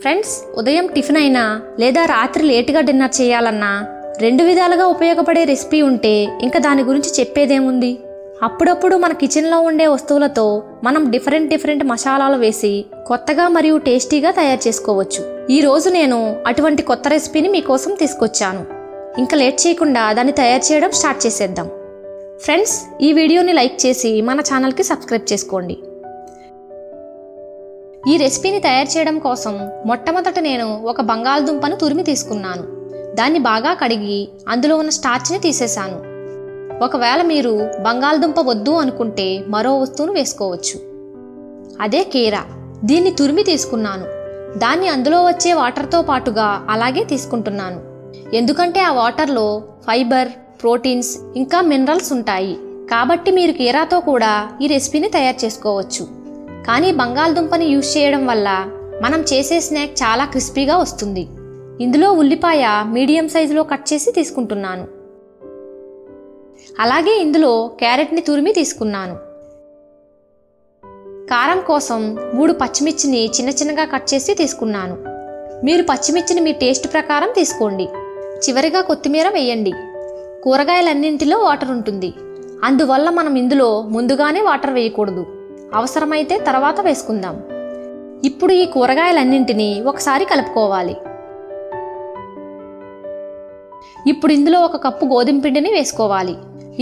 Friends, ఉదయం tiffin అయినా లేదా రాత్రి లేటుగా డిన్నర్ చేయాలన్నా రెండు విధాలుగా ఉపయోగపడే రెసిపీ ఉంటే ఇంకా దాని గురించి చెప్పేదేముంది. అప్పుడప్పుడు మన కిచెన్లో ఉండే వస్తువులతో మనం డిఫరెంట్ మసాలాలు వేసి కొత్తగా మరియు టేస్టీగా తయారు చేసుకోవచ్చు. ఈరోజు నేను అటువంటి కొత్త రెసిపీని మీకోసం తీసుకొచ్చాను. ఇంకా లేట్ చేయకుండా దాన్ని తయారు చేయడం స్టార్ట్ చేసేద్దాం. ఫ్రెండ్స్, ఈ వీడియోని లైక్ చేసి మన ఛానల్కి సబ్స్క్రైబ్ చేసుకోండి. ఈ రెసిపీని తయారు చేయడం కోసం మొట్టమొదట నేను ఒక బంగాళదుంపను తురిమి తీసుకున్నాను. దాన్ని బాగా కడిగి అందులో ఉన్న స్టార్చ్ని తీసేశాను. ఒకవేళ మీరు బంగాళదుంప వద్దు అనుకుంటే మరో వస్తువును వేసుకోవచ్చు. అదే కీరా. దీన్ని తురిమి తీసుకున్నాను. దాన్ని అందులో వచ్చే వాటర్తో పాటుగా అలాగే తీసుకుంటున్నాను. ఎందుకంటే ఆ వాటర్లో ఫైబర్, ప్రోటీన్స్ ఇంకా మినరల్స్ ఉంటాయి. కాబట్టి మీరు కీరాతో కూడా ఈ రెసిపీని తయారు చేసుకోవచ్చు. కానీ బంగాళదుంపని యూజ్ చేయడం వల్ల మనం చేసే స్నాక్ చాలా క్రిస్పీగా వస్తుంది. ఇందులో ఉల్లిపాయ మీడియం సైజులో కట్ చేసి తీసుకుంటున్నాను. అలాగే ఇందులో క్యారెట్ని తురిమి తీసుకున్నాను. కారం కోసం 3 పచ్చిమిర్చిని చిన్నగా కట్ చేసి తీసుకున్నాను. మీరు పచ్చిమిర్చిని మీ టేస్ట్ ప్రకారం తీసుకోండి. చివరిగా కొత్తిమీర వేయండి. కూరగాయలన్నింటిలో వాటర్ ఉంటుంది. అందువల్ల మనం ఇందులో ముందుగానే వాటర్ వేయకూడదు. అవసరమైతే తర్వాత వేసుకుందాం. ఇప్పుడు ఈ కూరగాయలన్నింటినీ ఒకసారి కలుపుకోవాలి. ఇప్పుడు ఇందులో 1 కప్పు గోధుమ పిండిని వేసుకోవాలి.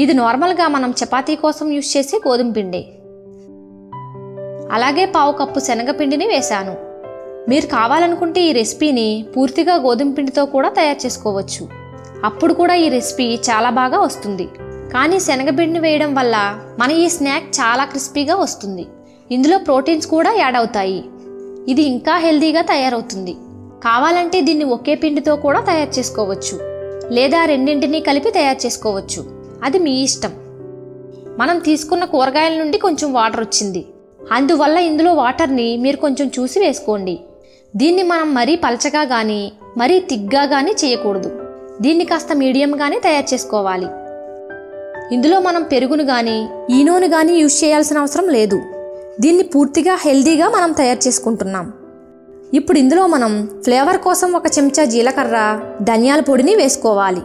ఇది నార్మల్గా మనం చపాతీ కోసం యూజ్ చేసే గోధుమ పిండి. అలాగే 1/2 కప్పు శనగపిండిని వేశాను. మీరు కావాలనుకుంటే ఈ రెసిపీని పూర్తిగా గోధుమ పిండితో కూడా తయారు చేసుకోవచ్చు. అప్పుడు కూడా ఈ రెసిపీ చాలా బాగా వస్తుంది. కానీ శనగపిండిని వేయడం వల్ల మన ఈ స్నాక్ చాలా క్రిస్పీగా వస్తుంది. ఇందులో ప్రోటీన్స్ కూడా యాడ్ అవుతాయి. ఇది ఇంకా హెల్దీగా తయారవుతుంది. కావాలంటే దీన్ని ఒకే పిండితో కూడా తయారు చేసుకోవచ్చు, లేదా రెండింటినీ కలిపి తయారు చేసుకోవచ్చు. అది మీ ఇష్టం. మనం తీసుకున్న కూరగాయల నుండి కొంచెం వాటర్ వచ్చింది. అందువల్ల ఇందులో వాటర్ని మీరు కొంచెం చూసి వేసుకోండి. దీన్ని మనం మరీ పలచగా కానీ మరీ తిగ్గా కానీ చేయకూడదు. దీన్ని కాస్త మీడియంగానే తయారు చేసుకోవాలి. ఇందులో మనం పెరుగును కానీ ఈనోను కానీ యూజ్ చేయాల్సిన అవసరం లేదు. దీన్ని పూర్తిగా హెల్దీగా మనం తయారు చేసుకుంటున్నాం. ఇప్పుడు ఇందులో మనం ఫ్లేవర్ కోసం 1 చెంచా జీలకర్ర, ధనియాల పొడిని వేసుకోవాలి.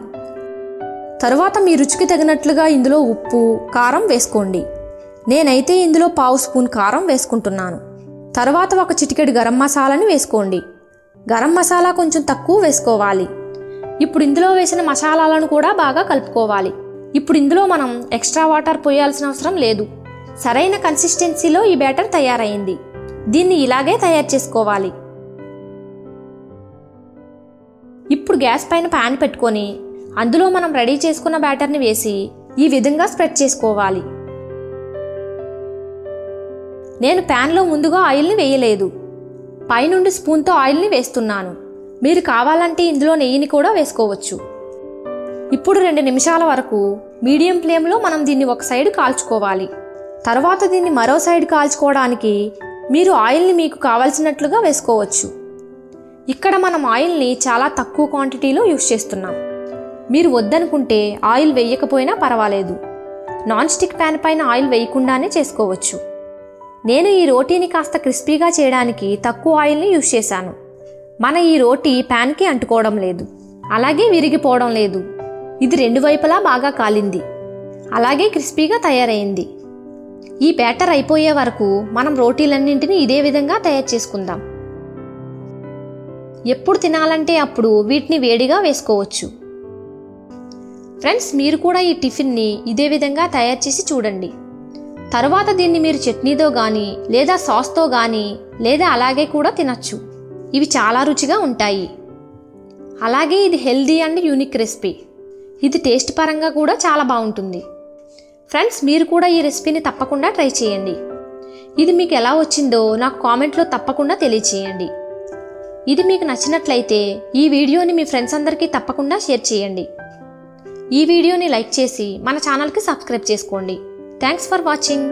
తరువాత మీ రుచికి తగినట్లుగా ఇందులో ఉప్పు, కారం వేసుకోండి. నేనైతే ఇందులో 1/2 స్పూన్ కారం వేసుకుంటున్నాను. తరువాత 1 చిటికెడు గరం మసాలాని వేసుకోండి. గరం మసాలా కొంచెం తక్కువ వేసుకోవాలి. ఇప్పుడు ఇందులో వేసిన మసాలాలను కూడా బాగా కలుపుకోవాలి. ఇప్పుడు ఇందులో మనం ఎక్స్ట్రా వాటర్ పోయాల్సిన అవసరం లేదు. సరైన కన్సిస్టెన్సీలో ఈ బ్యాటర్ తయారైంది. దీన్ని ఇలాగే తయారు చేసుకోవాలి. ఇప్పుడు గ్యాస్ పైన ప్యాన్ పెట్టుకొని అందులో మనం రెడీ చేసుకున్న బ్యాటర్ని వేసి ఈ విధంగా స్ప్రెడ్ చేసుకోవాలి. నేను ప్యాన్లో ముందుగా ఆయిల్ని వేయలేదు. పైనుండి స్పూన్తో ఆయిల్ని వేస్తున్నాను. మీరు కావాలంటే ఇందులో నెయ్యిని కూడా వేసుకోవచ్చు. ఇప్పుడు 2 నిమిషాల వరకు మీడియం ఫ్లేమ్లో మనం దీన్ని ఒక సైడ్ కాల్చుకోవాలి. తర్వాత దీన్ని మరో సైడ్ కాల్చుకోవడానికి మీరు ఆయిల్ని మీకు కావాల్సినట్లుగా వేసుకోవచ్చు. ఇక్కడ మనం ఆయిల్ని చాలా తక్కువ క్వాంటిటీలో యూజ్ చేస్తున్నాం. మీరు వద్దనుకుంటే ఆయిల్ వేయకపోయినా పర్వాలేదు. నాన్ స్టిక్ ప్యాన్ పైన ఆయిల్ వేయకుండానే చేసుకోవచ్చు. నేను ఈ రోటీని కాస్త క్రిస్పీగా చేయడానికి తక్కువ ఆయిల్ని యూజ్ చేశాను. మన ఈ రోటీ ప్యాన్కి అంటుకోవడం లేదు, అలాగే విరిగిపోవడం లేదు. ఇది 2 వైపులా బాగా కాలింది, అలాగే క్రిస్పీగా తయారైంది. ఈ బ్యాటర్ అయిపోయే వరకు మనం రోటీలన్నింటినీ ఇదే విధంగా తయారు చేసుకుందాం. ఎప్పుడు తినాలంటే అప్పుడు వీటిని వేడిగా వేసుకోవచ్చు. ఫ్రెండ్స్, మీరు కూడా ఈ టిఫిన్ని ఇదే విధంగా తయారు చేసి చూడండి. తరువాత దీన్ని మీరు చట్నీతో కానీ లేదా సాస్తో కానీ లేదా అలాగే కూడా తినచ్చు. ఇవి చాలా రుచిగా ఉంటాయి. అలాగే ఇది హెల్దీ అండ్ యూనిక్ రెసిపీ. ఇది టేస్ట్ పరంగా కూడా చాలా బాగుంటుంది. ఫ్రెండ్స్, మీరు కూడా ఈ రెసిపీని తప్పకుండా ట్రై చేయండి. ఇది మీకు ఎలా వచ్చిందో నాకు కామెంట్లో తప్పకుండా తెలియచేయండి. ఇది మీకు నచ్చినట్లయితే ఈ వీడియోని మీ ఫ్రెండ్స్ అందరికీ తప్పకుండా షేర్ చేయండి. ఈ వీడియోని లైక్ చేసి మన ఛానల్కి సబ్స్క్రైబ్ చేసుకోండి. Thanks for watching.